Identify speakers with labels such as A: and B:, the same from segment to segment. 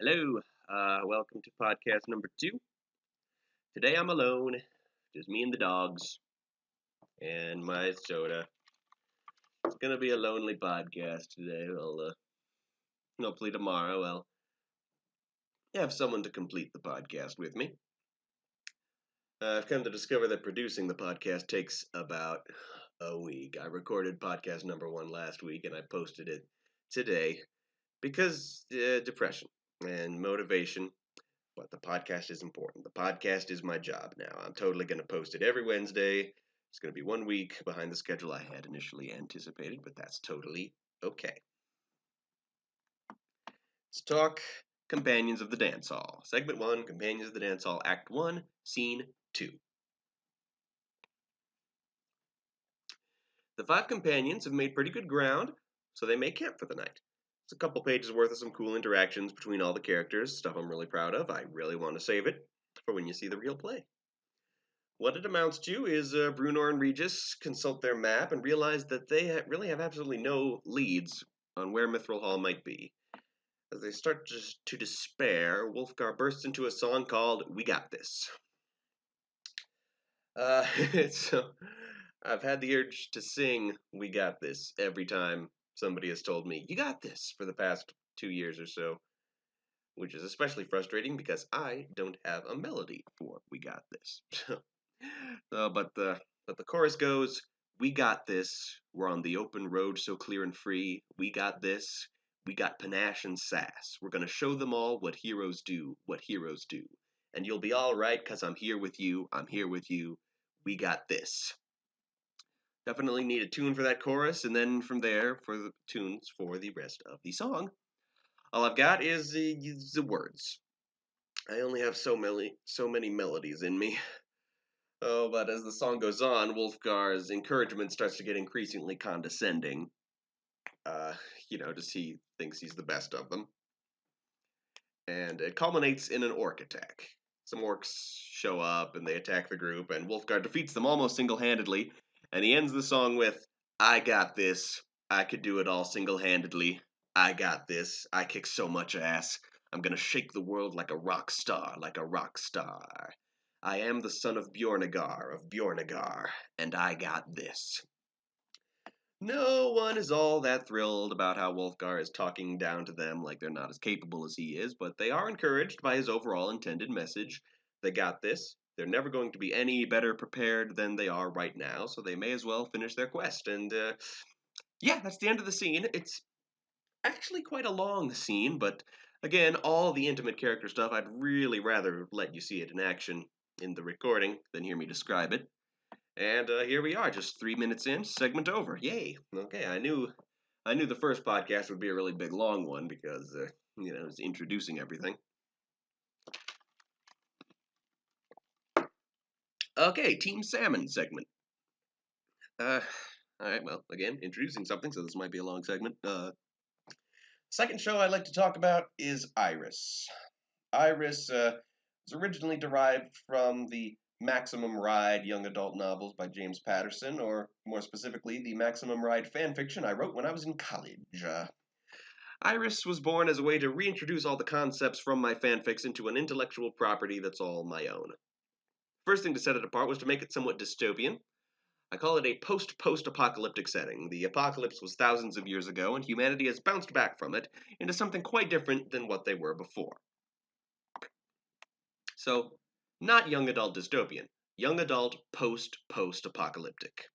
A: Hello, welcome to podcast number 2. Today I'm alone, just me and the dogs, and my soda. It's gonna be a lonely podcast today. Hopefully tomorrow I'll have someone to complete the podcast with me. I've come to discover that producing the podcast takes about a week. I recorded podcast number 1 last week and I posted it today because depression and motivation. But the podcast is important. The podcast is my job now. I'm totally going to post it every Wednesday. It's going to be 1 week behind the schedule I had initially anticipated, but that's totally okay. Let's talk Companions of the Dance Hall. Segment 1, Companions of the Dance Hall, Act 1, Scene 2. The 5 companions have made pretty good ground, so they may camp for the night. It's a couple pages worth of some cool interactions between all the characters, stuff I'm really proud of. I really want to save it for when you see the real play. What it amounts to is Bruno and Regis consult their map and realize that they really have absolutely no leads on where Mithril Hall might be. As they start to despair, Wolfgar bursts into a song called We Got This. So I've had the urge to sing We Got This every time somebody has told me, You got this, for the past 2 years or so, which is especially frustrating because I don't have a melody for We Got This. But the chorus goes, We got this. We're on the open road so clear and free. We got this. We got panache and sass. We're gonna show them all what heroes do, what heroes do. And you'll be all right, 'cause I'm here with you. I'm here with you. We got this. Definitely need a tune for that chorus, and then from there for the tunes for the rest of the song. All I've got is the words. I only have so many melodies in me. Oh, but as the song goes on, Wolfgar's encouragement starts to get increasingly condescending. Uh, just he thinks he's the best of them. And it culminates in an orc attack. Some orcs show up and they attack the group, and Wolfgar defeats them almost single-handedly. And he ends the song with, I got this. I could do it all single-handedly. I got this. I kick so much ass. I'm gonna shake the world like a rock star, like a rock star. I am the son of Bjornagar, and I got this. No one is all that thrilled about how Wolfgar is talking down to them like they're not as capable as he is, but they are encouraged by his overall intended message. They got this. They're never going to be any better prepared than they are right now, so they may as well finish their quest. And, yeah, that's the end of the scene. It's actually quite a long scene, but again, all the intimate character stuff, I'd really rather let you see it in action in the recording than hear me describe it. And here we are, just 3 minutes in, segment over. Yay! Okay, I knew the first podcast would be a really big, long one because it was introducing everything. Okay, Team Salmon segment. All right, well, again, introducing something, so this might be a long segment. Second show I'd like to talk about is Iris. Iris was originally derived from the Maximum Ride young adult novels by James Patterson, or more specifically, the Maximum Ride fanfiction I wrote when I was in college. Iris was born as a way to reintroduce all the concepts from my fanfics into an intellectual property that's all my own. First thing to set it apart was to make it somewhat dystopian. I call it a post-apocalyptic setting. The apocalypse was thousands of years ago, and humanity has bounced back from it into something quite different than what they were before. So, not young adult dystopian, young adult post-apocalyptic.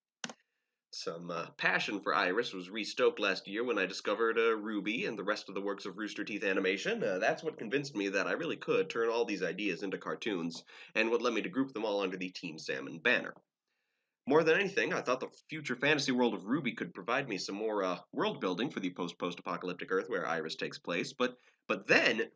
A: Some passion for Iris was restoked last year when I discovered Ruby and the rest of the works of Rooster Teeth Animation. That's what convinced me that I really could turn all these ideas into cartoons, and what led me to group them all under the Team Salmon banner. More than anything, I thought the future fantasy world of Ruby could provide me some more world building for the post-apocalyptic Earth where Iris takes place. But then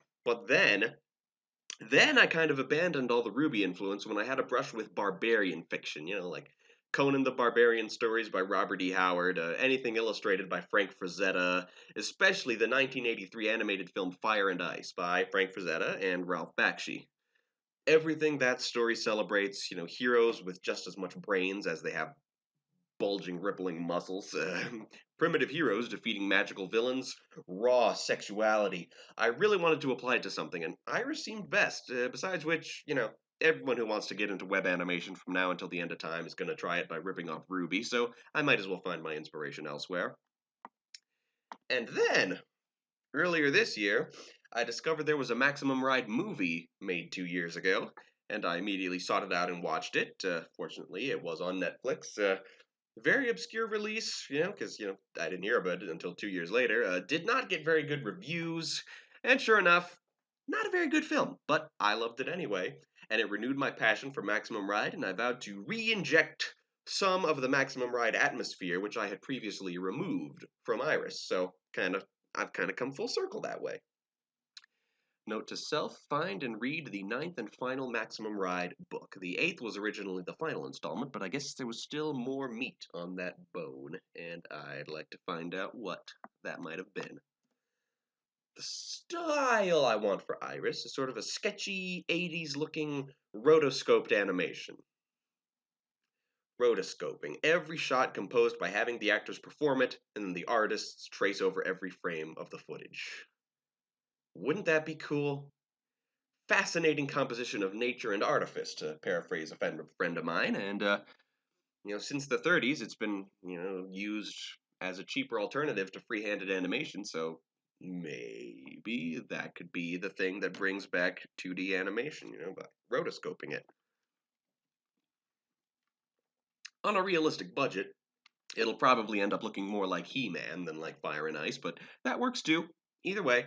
A: I kind of abandoned all the Ruby influence when I had a brush with barbarian fiction, like Conan the Barbarian stories by Robert E. Howard, anything illustrated by Frank Frazetta, especially the 1983 animated film Fire and Ice by Frank Frazetta and Ralph Bakshi. Everything that story celebrates, heroes with just as much brains as they have bulging, rippling muscles, primitive heroes defeating magical villains, raw sexuality. I really wanted to apply it to something, and Iris seemed best. Besides which, everyone who wants to get into web animation from now until the end of time is going to try it by ripping off Ruby, so I might as well find my inspiration elsewhere. And then, earlier this year, I discovered there was a Maximum Ride movie made 2 years ago, and I immediately sought it out and watched it. Fortunately, it was on Netflix. Very obscure release, because I didn't hear about it until 2 years later. Did not get very good reviews, and sure enough, not a very good film. But I loved it anyway, and it renewed my passion for Maximum Ride, and I vowed to re-inject some of the Maximum Ride atmosphere which I had previously removed from Iris. So I've kind of come full circle that way. Note to self, find and read the ninth and final Maximum Ride book. The eighth was originally the final installment, but I guess there was still more meat on that bone, and I'd like to find out what that might have been. The style I want for Iris is sort of a sketchy, 80s looking rotoscoped animation. Rotoscoping, every shot composed by having the actors perform it, and then the artists trace over every frame of the footage. Wouldn't that be cool? Fascinating composition of nature and artifice, to paraphrase a friend of mine. And since the 30s, it's been used as a cheaper alternative to free-handed animation. So maybe that could be the thing that brings back 2D animation, by rotoscoping it on a realistic budget. It'll probably end up looking more like He-Man than like Fire and Ice, but that works too. Either way.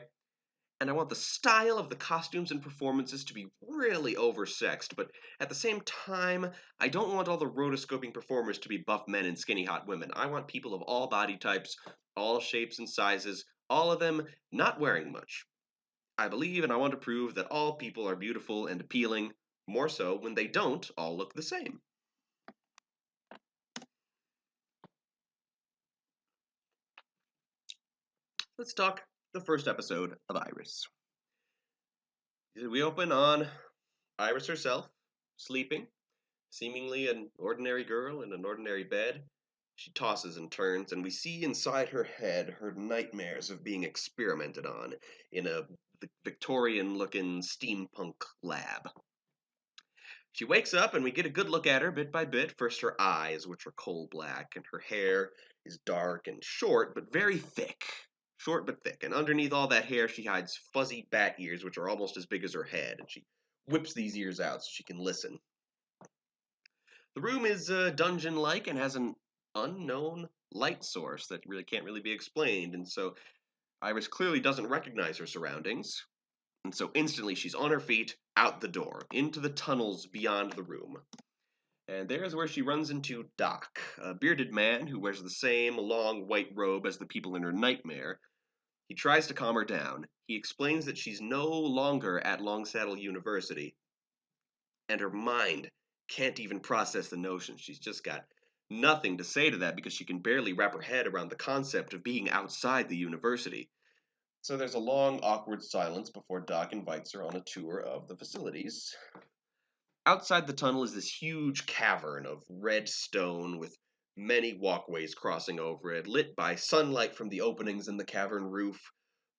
A: And I want the style of the costumes and performances to be really oversexed, but at the same time, I don't want all the rotoscoping performers to be buff men and skinny hot women. I want people of all body types, all shapes and sizes, all of them not wearing much. I believe and I want to prove that all people are beautiful and appealing, more so when they don't all look the same. Let's talk the first episode of Iris. We open on Iris herself, sleeping, seemingly an ordinary girl in an ordinary bed. She tosses and turns, and we see inside her head her nightmares of being experimented on in a Victorian looking steampunk lab. She wakes up, and we get a good look at her bit by bit. First, her eyes, which are coal black, and her hair is dark and short, but very thick. Short but thick. And underneath all that hair, she hides fuzzy bat ears, which are almost as big as her head. And she whips these ears out so she can listen. The room is dungeon-like and has an unknown light source that really can't really be explained, and so Iris clearly doesn't recognize her surroundings, and so instantly she's on her feet, out the door, into the tunnels beyond the room. And there's where she runs into Doc, a bearded man who wears the same long white robe as the people in her nightmare. He tries to calm her down. He explains that she's no longer at Longsaddle University, and her mind can't even process the notion. She's just got nothing to say to that because she can barely wrap her head around the concept of being outside the university. So there's a long, awkward silence before Doc invites her on a tour of the facilities. Outside the tunnel is this huge cavern of red stone with many walkways crossing over it, lit by sunlight from the openings in the cavern roof,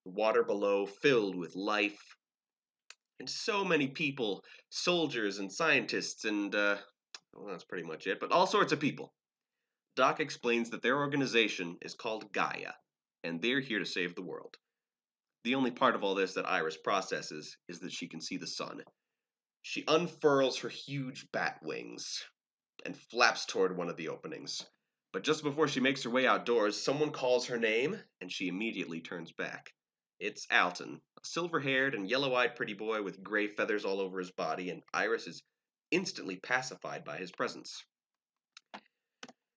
A: the water below filled with life, and so many people, soldiers and scientists, and well, that's pretty much it, but all sorts of people. Doc explains that their organization is called Gaia, and they're here to save the world. The only part of all this that Iris processes is that she can see the sun. She unfurls her huge bat wings and flaps toward one of the openings. But just before she makes her way outdoors, someone calls her name, and she immediately turns back. It's Alton, a silver-haired and yellow-eyed pretty boy with gray feathers all over his body, and Iris is instantly pacified by his presence.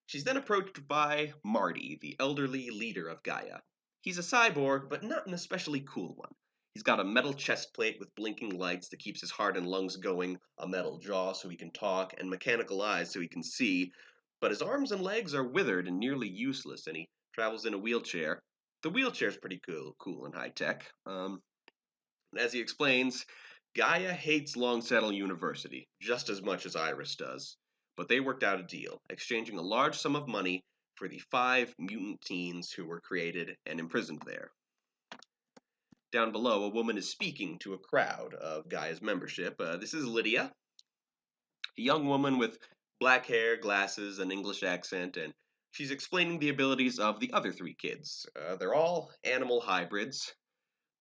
A: She's then approached by Marty, the elderly leader of Gaia. He's a cyborg, but not an especially cool one. He's got a metal chest plate with blinking lights that keeps his heart and lungs going, a metal jaw so he can talk, and mechanical eyes so he can see, but his arms and legs are withered and nearly useless, and he travels in a wheelchair. The wheelchair's pretty cool and high-tech. As he explains, Gaia hates Longsaddle University just as much as Iris does. but they worked out a deal, exchanging a large sum of money for the 5 mutant teens who were created and imprisoned there. Down below, a woman is speaking to a crowd of Gaia's membership. This is Lydia, a young woman with black hair, glasses, an English accent, and she's explaining the abilities of the other 3 kids. They're all animal hybrids.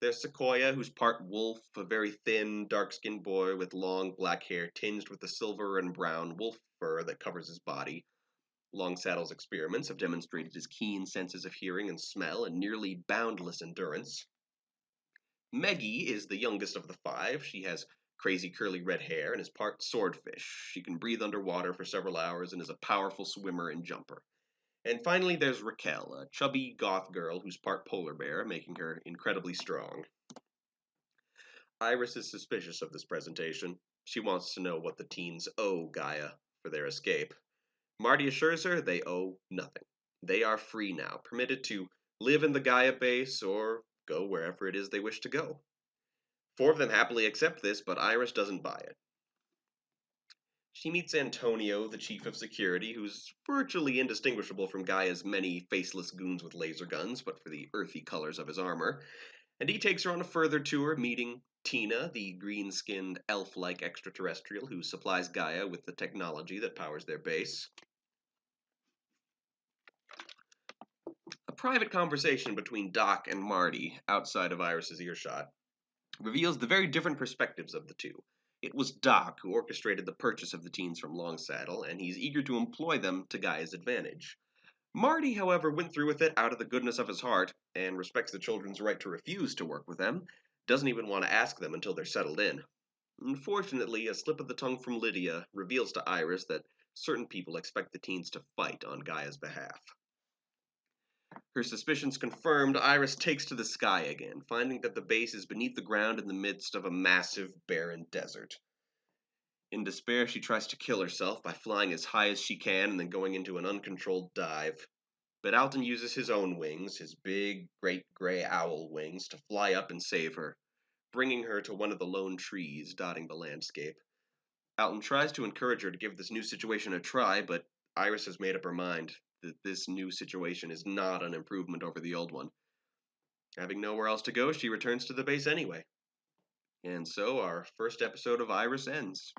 A: There's Sequoia, who's part wolf, a very thin, dark-skinned boy with long black hair tinged with the silver and brown wolf fur that covers his body. Longsaddle's experiments have demonstrated his keen senses of hearing and smell and nearly boundless endurance. Meggie is the youngest of the 5. She has crazy curly red hair and is part swordfish. She can breathe underwater for several hours and is a powerful swimmer and jumper. And finally, there's Raquel, a chubby goth girl who's part polar bear, making her incredibly strong. Iris is suspicious of this presentation. She wants to know what the teens owe Gaia for their escape. Marty assures her they owe nothing. They are free now, permitted to live in the Gaia base or go wherever it is they wish to go. 4 of them happily accept this, but Iris doesn't buy it. She meets Antonio, the chief of security, who's virtually indistinguishable from Gaia's many faceless goons with laser guns, but for the earthy colors of his armor. And he takes her on a further tour, meeting Tina, the green-skinned, elf-like extraterrestrial who supplies Gaia with the technology that powers their base. A private conversation between Doc and Marty, outside of Iris's earshot, reveals the very different perspectives of the two. It was Doc who orchestrated the purchase of the teens from Longsaddle, and he's eager to employ them to Gaia's advantage. Marty, however, went through with it out of the goodness of his heart, and respects the children's right to refuse to work with them, doesn't even want to ask them until they're settled in. Unfortunately, a slip of the tongue from Lydia reveals to Iris that certain people expect the teens to fight on Gaia's behalf. Her suspicions confirmed, Iris takes to the sky again, finding that the base is beneath the ground in the midst of a massive, barren desert. In despair, she tries to kill herself by flying as high as she can and then going into an uncontrolled dive. But Alton uses his own wings, his big, great gray owl wings, to fly up and save her, bringing her to one of the lone trees dotting the landscape. Alton tries to encourage her to give this new situation a try, but Iris has made up her mind that this new situation is not an improvement over the old one. Having nowhere else to go, she returns to the base anyway. And so our first episode of Iris ends.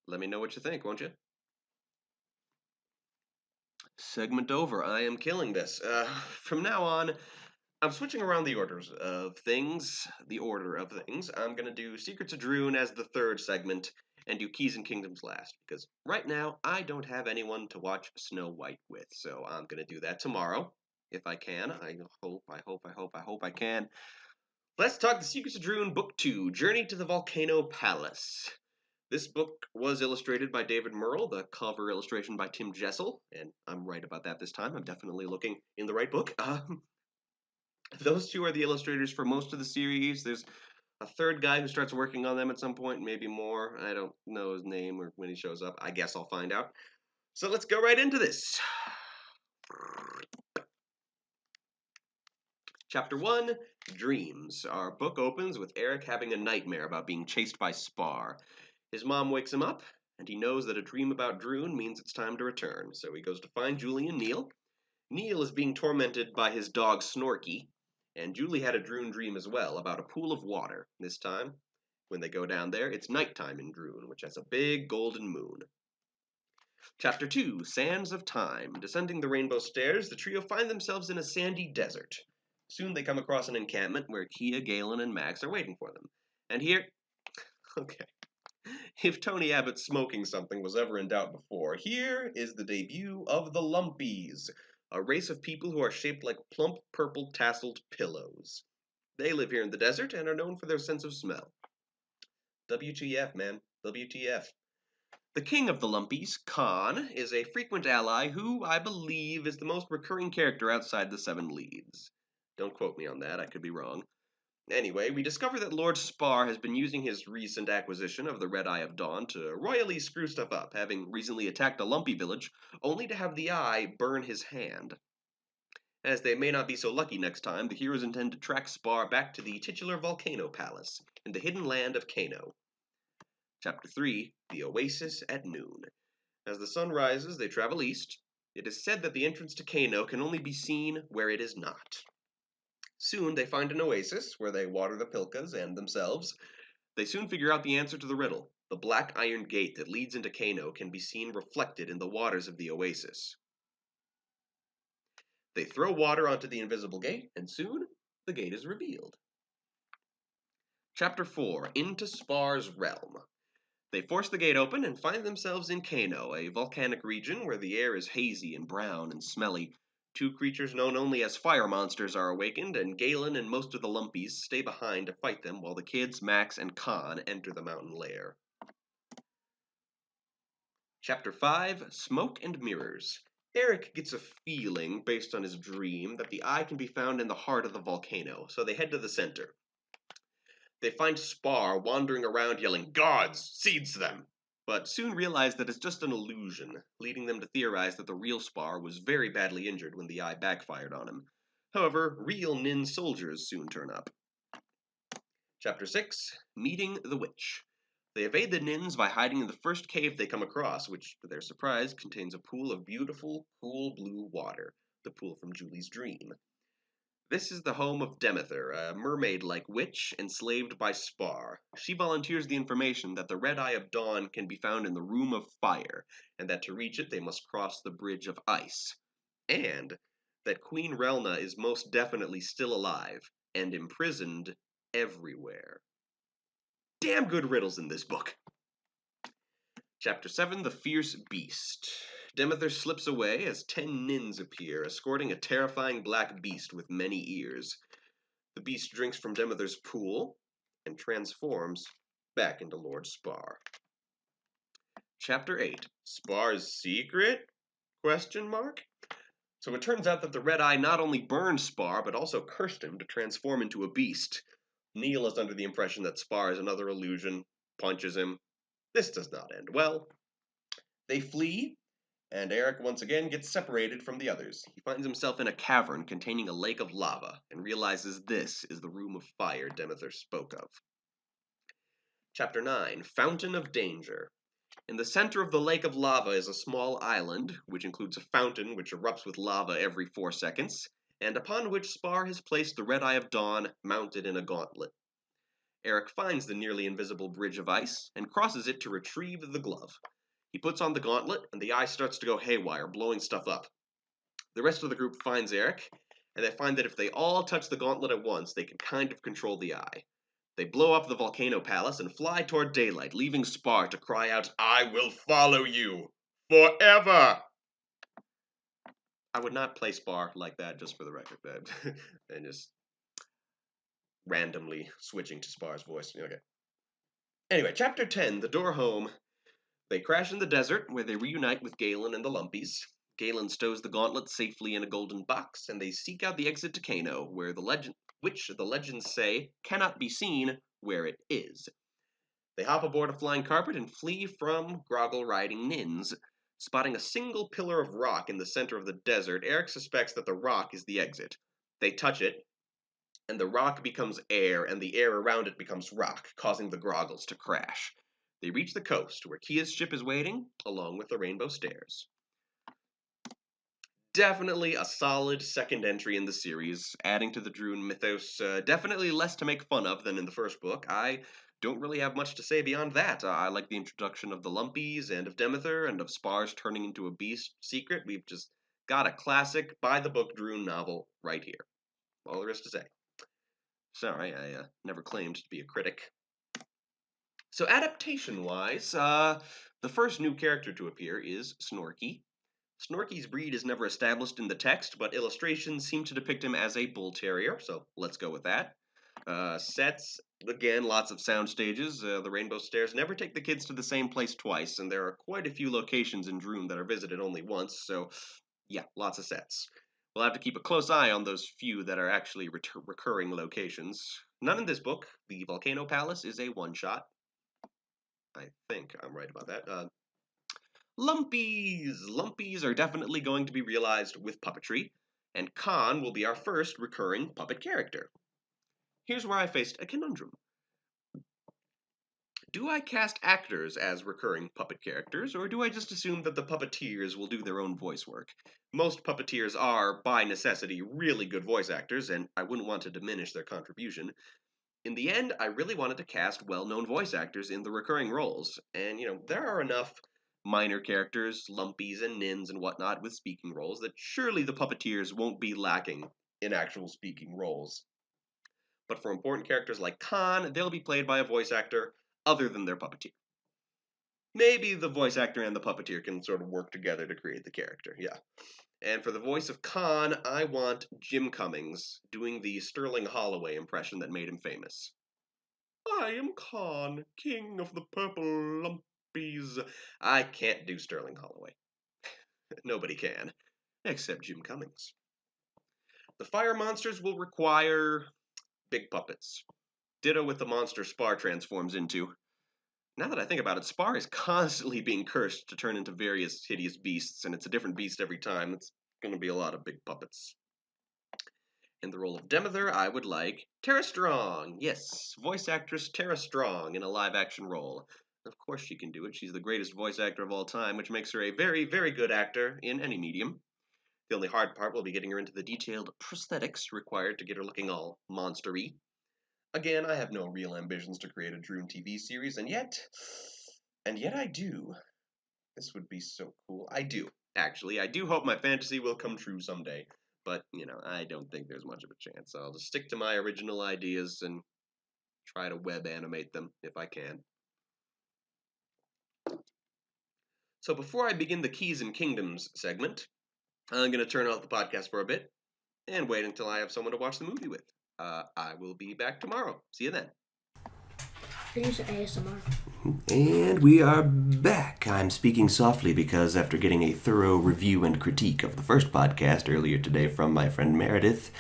A: Let me know what you think, won't you? Segment over. I am killing this. From now on, I'm switching around the order of things. I'm going to do Secrets of Droon as the 3rd segment and do Keys and Kingdoms last, because right now I don't have anyone to watch Snow White with, so I'm going to do that tomorrow, if I can. I hope I can. Let's talk The Secrets of Droon, Book 2, Journey to the Volcano Palace. This book was illustrated by David Merle, the cover illustration by Tim Jessel, and I'm right about that this time. I'm definitely looking in the right book. Those 2 are the illustrators for most of the series. There's a 3rd guy who starts working on them at some point, maybe more. I don't know his name or when he shows up. I guess I'll find out. So let's go right into this. Chapter 1, Dreams. Our book opens with Eric having a nightmare about being chased by Spar. His mom wakes him up, and he knows that a dream about Droon means it's time to return, so he goes to find Julie and Neil. Neil is being tormented by his dog Snorky, and Julie had a Droon dream as well about a pool of water. This time, when they go down there, it's nighttime in Droon, which has a big golden moon. Chapter 2, Sands of Time. Descending the rainbow stairs, the trio find themselves in a sandy desert. Soon they come across an encampment where Kia, Galen, and Max are waiting for them. And here... Okay. If Tony Abbott's smoking something was ever in doubt before, here is the debut of the Lumpies, a race of people who are shaped like plump purple tasseled pillows. They live here in the desert and are known for their sense of smell. WTF, man. WTF. The king of the Lumpies, Khan, is a frequent ally who, I believe, is the most recurring character outside the 7 leads. Don't quote me on that, I could be wrong. Anyway, we discover that Lord Spar has been using his recent acquisition of the Red Eye of Dawn to royally screw stuff up, having recently attacked a Lumpy village, only to have the eye burn his hand. As they may not be so lucky next time, the heroes intend to track Spar back to the titular Volcano Palace, in the hidden land of Kano. Chapter 3, The Oasis at Noon. As the sun rises, they travel east. It is said that the entrance to Kano can only be seen where it is not. Soon they find an oasis where they water the pilkas and themselves. They soon figure out the answer to the riddle. The black iron gate that leads into Kano can be seen reflected in the waters of the oasis. They throw water onto the invisible gate, and soon the gate is revealed. Chapter 4, Into Spar's Realm. They force the gate open and find themselves in Kano, a volcanic region where the air is hazy and brown and smelly. Two creatures known only as fire monsters are awakened, and Galen and most of the Lumpies stay behind to fight them while the kids, Max, and Khan enter the mountain lair. Chapter 5, Smoke and Mirrors. Eric gets a feeling, based on his dream, that the eye can be found in the heart of the volcano, so they head to the center. They find Spar wandering around yelling, "Gods! Seize them!" But soon realize that it's just an illusion, leading them to theorize that the real Spar was very badly injured when the eye backfired on him. However, real Nin soldiers soon turn up. Chapter 6, Meeting the Witch. They evade the Nins by hiding in the first cave they come across, which, to their surprise, contains a pool of beautiful, cool blue water, the pool from Julie's dream. This is the home of Demeter, a mermaid-like witch enslaved by Spar. She volunteers the information that the Red Eye of Dawn can be found in the Room of Fire, and that to reach it they must cross the Bridge of Ice. And that Queen Relna is most definitely still alive, and imprisoned everywhere. Damn good riddles in this book! Chapter 7, The Fierce Beast. Demeter slips away as 10 Nins appear, escorting a terrifying black beast with many ears. The beast drinks from Demeter's pool and transforms back into Lord Spar. Chapter 8, Spar's Secret? Question mark? So it turns out that the Red Eye not only burned Spar, but also cursed him to transform into a beast. Neil is under the impression that Spar is another illusion, punches him. This does not end well. They flee, and Eric once again gets separated from the others. He finds himself in a cavern containing a lake of lava, and realizes this is the Room of Fire Demeter spoke of. Chapter 9, Fountain of Danger. In the center of the lake of lava is a small island, which includes a fountain which erupts with lava every 4 seconds, and upon which Spar has placed the Red Eye of Dawn mounted in a gauntlet. Eric finds the nearly invisible bridge of ice, and crosses it to retrieve the glove. He puts on the gauntlet, and the eye starts to go haywire, blowing stuff up. The rest of the group finds Eric, and they find that if they all touch the gauntlet at once, they can kind of control the eye. They blow up the Volcano Palace and fly toward daylight, leaving Spar to cry out, "I will follow you forever!" I would not play Spar like that, just for the record, and just randomly switching to Spar's voice. Okay. Anyway, Chapter 10, The Door Home. They crash in the desert, where they reunite with Galen and the Lumpies. Galen stows the gauntlet safely in a golden box, and they seek out the exit to Kano, where which the legends say cannot be seen where it is. They hop aboard a flying carpet and flee from Groggle-riding Nins. Spotting a single pillar of rock in the center of the desert, Eric suspects that the rock is the exit. They touch it, and the rock becomes air, and the air around it becomes rock, causing the Groggles to crash. They reach the coast, where Kia's ship is waiting, along with the Rainbow Stairs. Definitely a solid second entry in the series, adding to the Droon mythos. Definitely less to make fun of than in the first book. I don't really have much to say beyond that. I like the introduction of the Lumpies and of Demeter and of Spars turning into a beast secret. We've just got a classic by-the-book Droon novel right here. All there is to say. Sorry, I never claimed to be a critic. So adaptation-wise, the first new character to appear is Snorky. Snorky's breed is never established in the text, but illustrations seem to depict him as a bull terrier, so let's go with that. Sets, again, lots of sound stages. The Rainbow Stairs never take the kids to the same place twice, and there are quite a few locations in Droon that are visited only once, so yeah, lots of sets. We'll have to keep a close eye on those few that are actually recurring locations. None in this book. The Volcano Palace is a one-shot. I think I'm right about that. Lumpies! Lumpies are definitely going to be realized with puppetry, and Khan will be our first recurring puppet character. Here's where I faced a conundrum. do I cast actors as recurring puppet characters, or do I just assume that the puppeteers will do their own voice work? Most puppeteers are, by necessity, really good voice actors, and I wouldn't want to diminish their contribution. In the end, I really wanted to cast well-known voice actors in the recurring roles, and there are enough minor characters, lumpies and nins and whatnot, with speaking roles that surely the puppeteers won't be lacking in actual speaking roles. But for important characters like Khan, they'll be played by a voice actor other than their puppeteer. Maybe the voice actor and the puppeteer can sort of work together to create the character, yeah. And for the voice of Khan, I want Jim Cummings doing the Sterling Holloway impression that made him famous. I am Khan, king of the purple lumpies. I can't do Sterling Holloway. Nobody can, except Jim Cummings. The fire monsters will require big puppets. Ditto with the monster Spar transforms into. Now that I think about it, Spar is constantly being cursed to turn into various hideous beasts, and it's a different beast every time. It's going to be a lot of big puppets. In the role of Demether, I would like Tara Strong. Yes, voice actress Tara Strong in a live-action role. Of course she can do it. She's the greatest voice actor of all time, which makes her a very, very good actor in any medium. The only hard part will be getting her into the detailed prosthetics required to get her looking all monster-y. Again, I have no real ambitions to create a Droon TV series, and yet I do. This would be so cool. I do, actually. I do hope my fantasy will come true someday. But, I don't think there's much of a chance. I'll just stick to my original ideas and try to web animate them if I can. So before I begin the Keys and Kingdoms segment, I'm going to turn off the podcast for a bit and wait until I have someone to watch the movie with. I will be back tomorrow. See you then.
B: Finish ASMR.
C: And we are back. I'm speaking softly because after getting a thorough review and critique of the first podcast earlier today from my friend Meredith,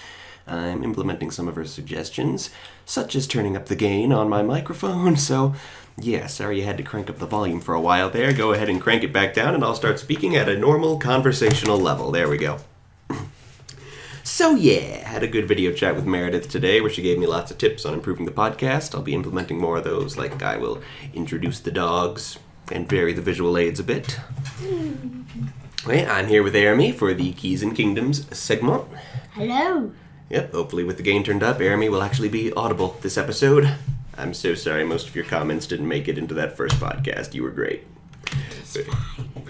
C: I'm implementing some of her suggestions, such as turning up the gain on my microphone. So, yeah, sorry you had to crank up the volume for a while there. Go ahead and crank it back down and I'll start speaking at a normal conversational level. There we go. So yeah, had a good video chat with Meredith today where she gave me lots of tips on improving the podcast. I'll be implementing more of those, like I will introduce the dogs and vary the visual aids a bit. Okay, I'm here with Aramy for the Keys and Kingdoms segment.
B: Hello.
C: Yep, hopefully with the gain turned up, Aramy will actually be audible this episode. I'm so sorry most of your comments didn't make it into that first podcast. You were great.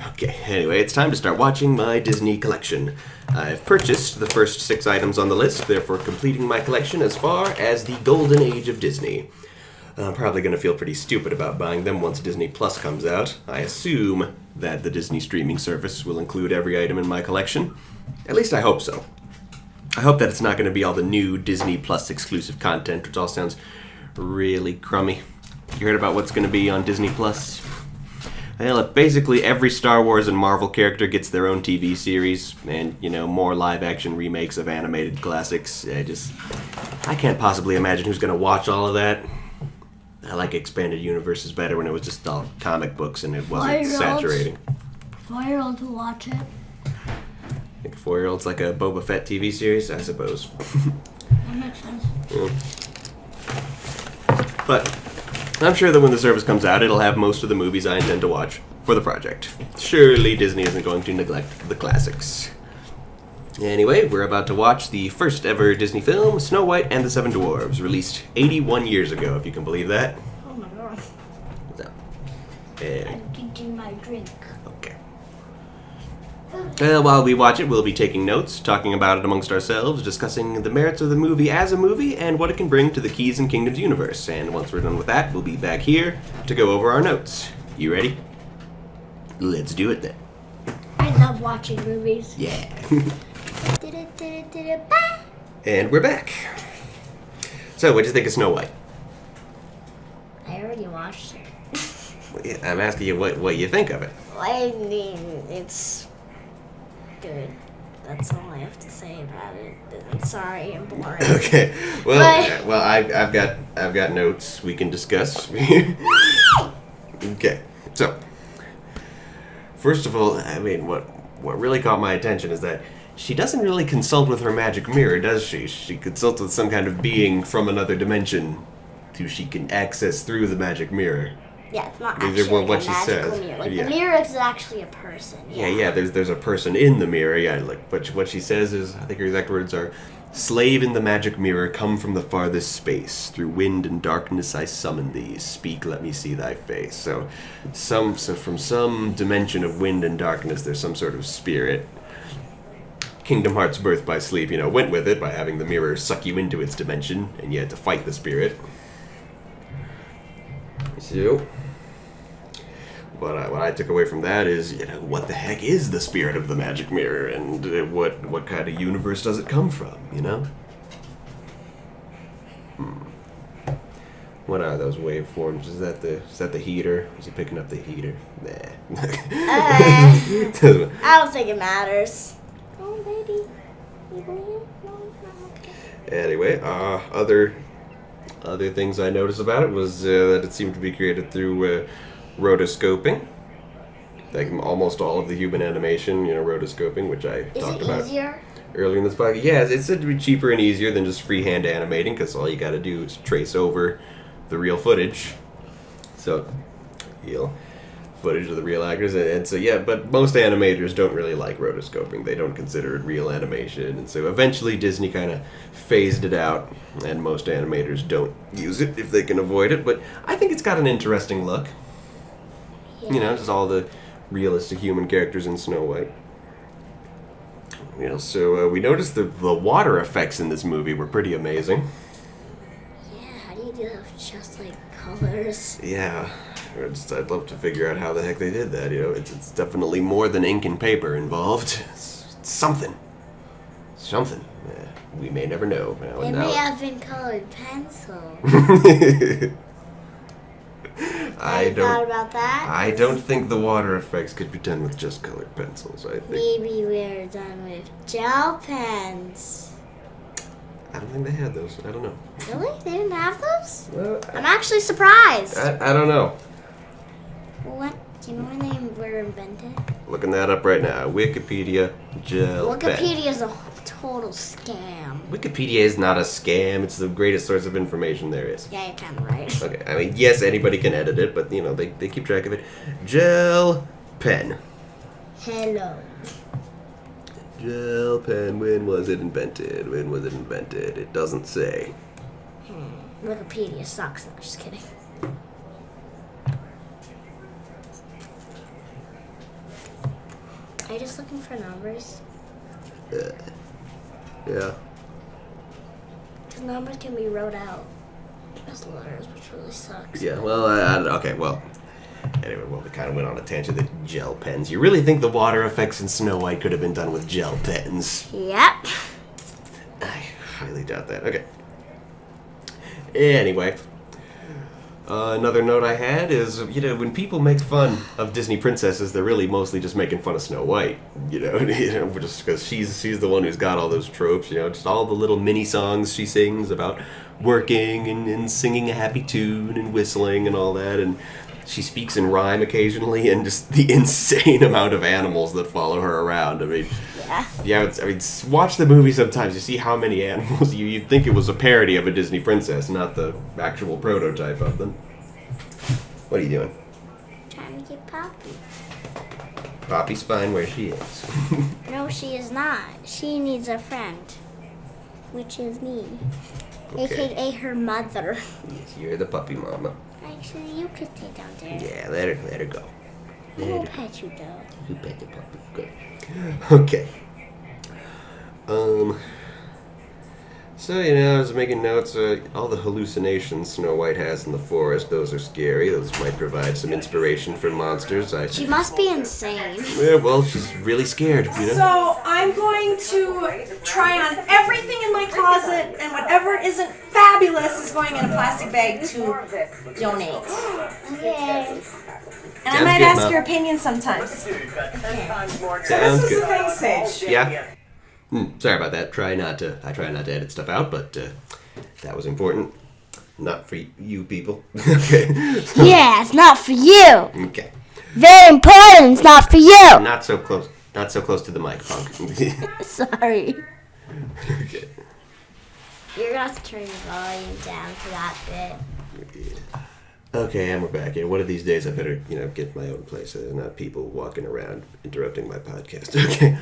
C: Okay, anyway, it's time to start watching my Disney collection. I've purchased the first 6 items on the list, therefore completing my collection as far as the golden age of Disney. I'm probably going to feel pretty stupid about buying them once Disney Plus comes out. I assume that the Disney streaming service will include every item in my collection. At least I hope so. I hope that it's not going to be all the new Disney Plus exclusive content, which all sounds really crummy. You heard about what's going to be on Disney Plus? Well, basically every Star Wars and Marvel character gets their own TV series, and, more live-action remakes of animated classics. I can't possibly imagine who's going to watch all of that. I like expanded universes better when it was just all comic books and it wasn't saturating.
B: 4-year-olds will watch it.
C: Like 4-year-olds like a Boba Fett TV series, I suppose.
B: That makes sense.
C: Yeah. But I'm sure that when the service comes out, it'll have most of the movies I intend to watch for the project. Surely Disney isn't going to neglect the classics. Anyway, we're about to watch the first ever Disney film, Snow White and the Seven Dwarfs, released 81 years ago, if you can believe that.
B: Oh my god.
C: So,
B: I'm drinking my drink.
C: okay. While we watch it, we'll be taking notes, talking about it amongst ourselves, discussing the merits of the movie as a movie, and what it can bring to the Keys and Kingdoms universe. And once we're done with that, we'll be back here to go over our notes. You ready? Let's do it then.
B: I love watching movies.
C: Yeah. And we're back. So, what'd you think of Snow White?
B: I already watched it.
C: I'm asking you what you think of it.
B: I mean, it's good. That's all I have to say about it. I'm sorry, I'm boring.
C: Okay. Well, I've got notes we can discuss. Okay. So, first of all, I mean, what really caught my attention is that she doesn't really consult with her magic mirror, does she? She consults with some kind of being from another dimension who she can access through the magic mirror.
B: Yeah, it's not
C: These
B: actually
C: are what
B: a
C: she
B: magical
C: says.
B: mirror. Like,
C: Yeah.
B: the mirror is actually a person.
C: Yeah, there's a person in the mirror, yeah, like, but what she says is, I think her exact words are, "Slave in the magic mirror, come from the farthest space. Through wind and darkness I summon thee. Speak, let me see thy face." So from some dimension of wind and darkness, there's some sort of spirit. Kingdom Hearts Birth by Sleep, went with it by having the mirror suck you into its dimension, and you had to fight the spirit. So, what I took away from that is, what the heck is the spirit of the magic mirror, and what kind of universe does it come from, What are those waveforms? Is that the heater? Is he picking up the heater? Nah.
B: I don't think it matters. Oh, baby. No, okay.
C: Anyway, other things I noticed about it was that it seemed to be created through rotoscoping. Like almost all of the human animation, rotoscoping, which I talked about.
B: Is it easier?
C: Earlier in this podcast. Yeah, it's said to be cheaper and easier than just freehand animating, because all you got to do is trace over the real footage. So, footage of the real actors, and so yeah, but most animators don't really like rotoscoping. They don't consider it real animation, and so eventually Disney kind of phased it out, and most animators don't use it if they can avoid it, but I think it's got an interesting look.
B: Yeah.
C: Just all the realistic human characters in Snow White. So we noticed the water effects in this movie were pretty amazing.
B: Yeah, how do you do that with just, like, colors?
C: Yeah, I'd love to figure out how the heck they did that. It's definitely more than ink and paper involved. It's something. We may never know.
B: It may have been colored pencil.
C: I
B: thought about that.
C: I don't think the water effects could be done with just colored pencils. I think.
B: Maybe we're done with gel pens.
C: I don't think they had those. I don't know.
B: Really? They didn't have those?
C: Well,
B: I'm actually surprised.
C: I don't know.
B: What? Do you know when they were invented?
C: Looking that up right now. Wikipedia gel pen.
B: Wikipedia is a total scam.
C: Wikipedia is not a scam. It's the greatest source of information there is.
B: Yeah, you're kind of right.
C: Okay, I mean, yes, anybody can edit it, but, they keep track of it. Gel pen.
B: Hello.
C: Gel pen, when was it invented? It doesn't say.
B: Wikipedia sucks. No, just kidding. Are you just looking for numbers?
C: Yeah.
B: Because numbers can be wrote out as letters, which really sucks.
C: Yeah, well, okay, well. Anyway, we kind of went on a tangent with gel pens. You really think the water effects in Snow White could have been done with gel pens?
B: Yep.
C: I highly doubt that. Okay. Anyway. Another note I had is, when people make fun of Disney princesses, they're really mostly just making fun of Snow White, just because she's the one who's got all those tropes, just all the little mini songs she sings about working and singing a happy tune and whistling and all that, and she speaks in rhyme occasionally, and just the insane amount of animals that follow her around. I mean, watch the movie sometimes. You see how many animals. You'd think it was a parody of a Disney princess, not the actual prototype of them. What are you doing?
B: Trying to get Poppy.
C: Poppy's fine where she is.
B: No, she is not. She needs a friend, which is me,
C: Okay.
B: aka her mother.
C: Yes, you're the puppy mama.
B: Actually, you could stay down there.
C: Yeah, let her go.
B: I will pet you though.
C: You pet the puppy. Good. Okay. So, I was making notes. All the hallucinations Snow White has in the forest, those are scary. Those might provide some inspiration for monsters.
B: She must be insane.
C: Yeah, well, she's really scared,
D: So I'm going to try on everything in my closet, and whatever isn't fabulous is going in a plastic bag to donate.
B: Okay.
D: And I
C: Sounds
D: might
C: good,
D: ask
C: Mom.
D: your opinion sometimes. So
C: Sounds
D: this is
C: good.
D: the thing, Sage.
C: Yeah? Sorry about that. I try not to edit stuff out, but that was important. Not for you people. Okay.
B: Yeah, it's not for you.
C: Okay.
B: Very important. It's not for you.
C: Not so close. Not so close to the mic, Punk.
B: Sorry.
C: Okay.
B: You're gonna have to turn your volume down for that bit.
C: Okay, and we're back. Yeah, one of these days I better, get my own place. Not people walking around interrupting my podcast. Okay.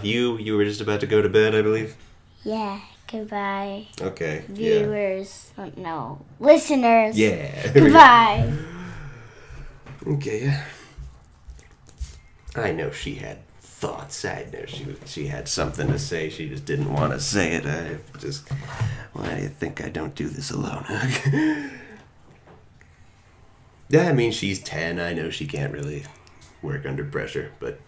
C: You were just about to go to bed, I believe?
B: Yeah, goodbye.
C: Okay.
B: Viewers. Oh, no. Listeners.
C: Yeah.
B: Goodbye.
C: Okay, yeah. I know she had thoughts. I know she had something to say. She just didn't want to say it. Why do you think I don't do this alone? Yeah, I mean, she's 10. I know she can't really work under pressure, but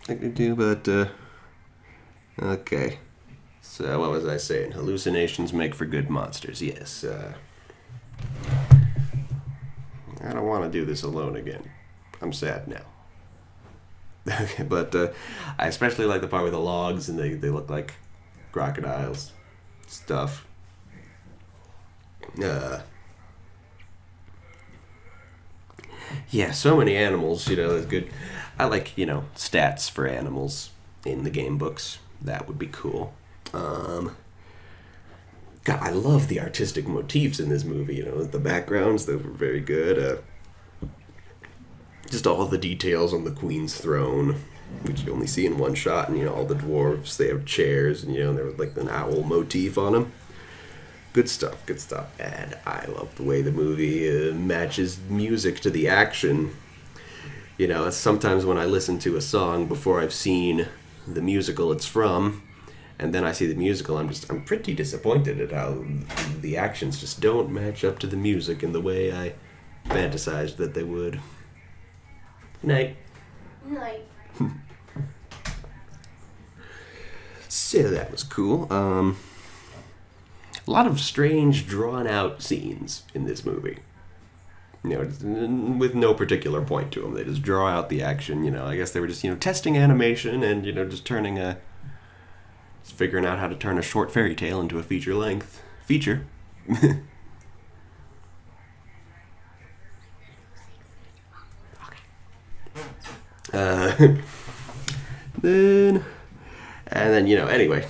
C: I could do, okay. So, what was I saying? Hallucinations make for good monsters. Yes, I don't want to do this alone again. I'm sad now. Okay, but I especially like the part with the logs and they look like crocodiles. Stuff. Yeah, so many animals, is good. I like, stats for animals in the game books. That would be cool. God, I love the artistic motifs in this movie, the backgrounds, they were very good. Just all the details on the Queen's throne, which you only see in one shot, and, all the dwarves, they have chairs, and, there was, like, an owl motif on them. Good stuff. And I love the way the movie matches music to the action. Sometimes when I listen to a song before I've seen the musical it's from, and then I see the musical, I'm pretty disappointed at how the actions just don't match up to the music in the way I fantasized that they would. Night. So that was cool. A lot of strange, drawn-out scenes in this movie. With no particular point to them. They just draw out the action, I guess they were just, testing animation and, just figuring out how to turn a short fairy tale into a feature-length feature. Then, anyway,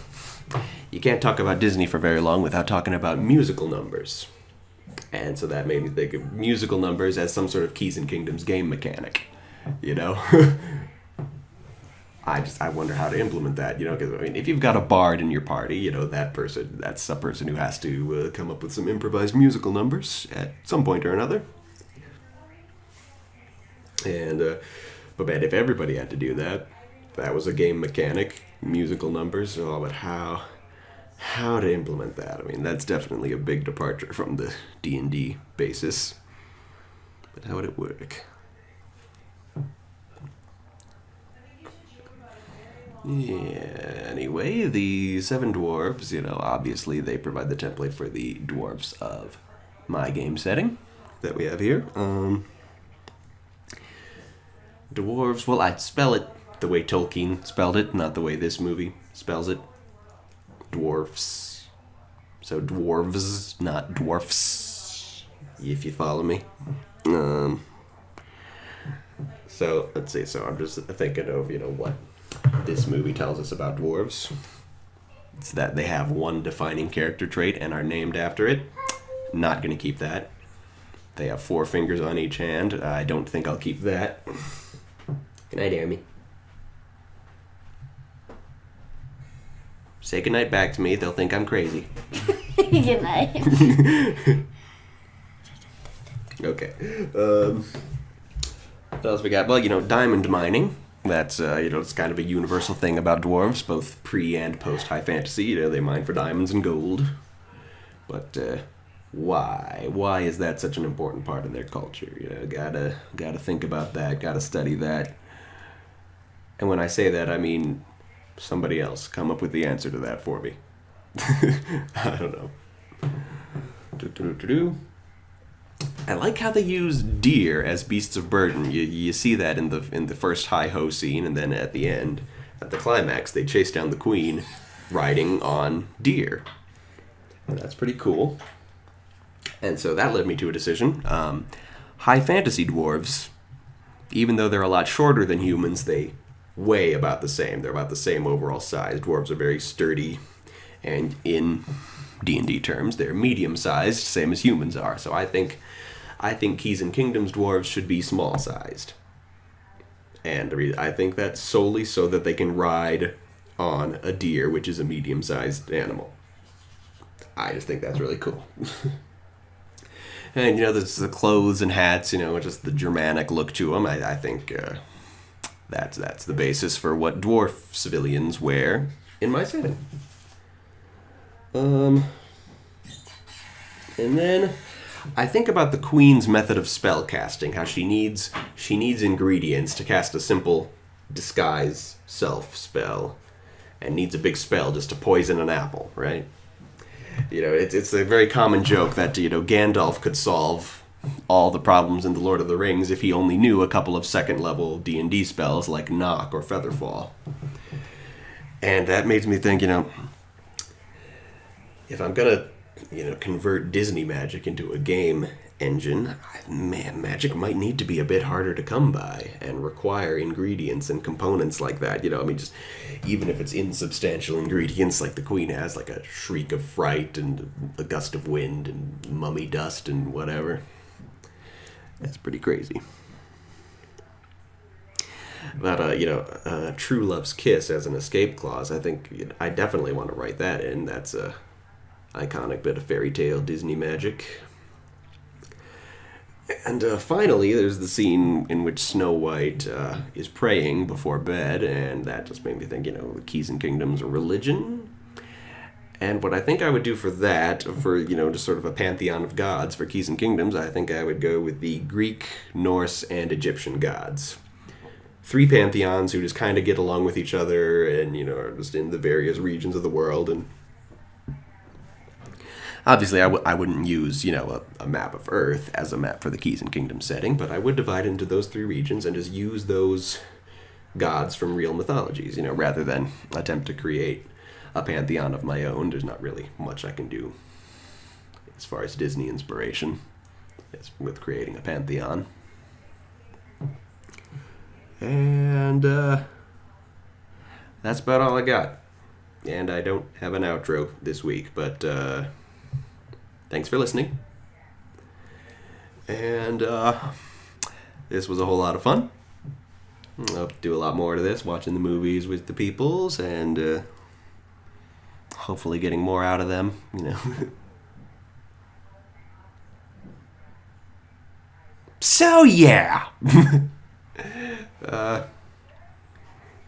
C: you can't talk about Disney for very long without talking about musical numbers. And so that made me think of musical numbers as some sort of Keys and Kingdoms game mechanic, I wonder how to implement that, because, if you've got a bard in your party, that's a person who has to come up with some improvised musical numbers at some point or another. And, but man, if everybody had to do that, that was a game mechanic, musical numbers, but how to implement that? That's definitely a big departure from the D&D basis. But how would it work? Yeah, anyway, the 7 dwarves, obviously they provide the template for the dwarfs of my game setting that we have here. Dwarves, well, I'd spell it the way Tolkien spelled it, not the way this movie spells it. Dwarfs. So dwarves, not dwarfs, if you follow me. So, let's see, so I'm just thinking of, what this movie tells us about dwarves. It's that they have one defining character trait and are named after it. Not gonna keep that. They have 4 fingers on each hand. I don't think I'll keep that. Good night, Amy. Say goodnight back to me. They'll think I'm crazy.
B: Good night.
C: Okay. What else we got? Well, diamond mining. That's, it's kind of a universal thing about dwarves, both pre- and post-high fantasy. They mine for diamonds and gold. But, why? Why is that such an important part of their culture? Gotta think about that, gotta study that. And when I say that, I mean somebody else. Come up with the answer to that for me. I don't know. I like how they use deer as beasts of burden. You see that in the first hi-ho scene, and then at the end, at the climax, they chase down the queen riding on deer. And that's pretty cool. And so that led me to a decision. High fantasy dwarves, even though they're a lot shorter than humans, they weigh about the same. They're about the same overall size. Dwarves are very sturdy, and in D&D terms. They're medium-sized, same as humans are. So I think Keys and Kingdoms dwarves should be small-sized. And I think that's solely so that they can ride on a deer, which is a medium-sized animal. I just think that's really cool. And, there's the clothes and hats, just the Germanic look to them. I think that's the basis for what dwarf civilians wear in my setting. And then I think about the queen's method of spell casting, how she needs ingredients to cast a simple disguise self spell, and needs a big spell just to poison an apple, right? It's a very common joke that, Gandalf could solve all the problems in The Lord of the Rings if he only knew a couple of second-level D&D spells like Knock or Featherfall. And that makes me think, if I'm gonna, convert Disney magic into a game engine, magic might need to be a bit harder to come by and require ingredients and components like that. Just even if it's insubstantial ingredients like the Queen has, like a shriek of fright and a gust of wind and mummy dust and whatever. That's pretty crazy. But, True Love's Kiss as an escape clause, I think I definitely want to write that in. That's a iconic bit of fairy tale Disney magic. And finally, there's the scene in which Snow White is praying before bed, and that just made me think, the Keys and Kingdoms are religion. And what I think I would do for that, for, just sort of a pantheon of gods for Keys and Kingdoms, I think I would go with the Greek, Norse, and Egyptian gods. 3 pantheons who just kind of get along with each other and, are just in the various regions of the world. And obviously, I wouldn't use, a map of Earth as a map for the Keys and Kingdoms setting, but I would divide into those 3 regions and just use those gods from real mythologies, rather than attempt to create a pantheon of my own. There's not really much I can do as far as Disney inspiration with creating a pantheon. And that's about all I got. And I don't have an outro this week, but thanks for listening. And this was a whole lot of fun. I'll do a lot more of this, watching the movies with the peoples, and hopefully getting more out of them, So, yeah.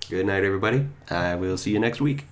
C: Good night, everybody. I will see you next week.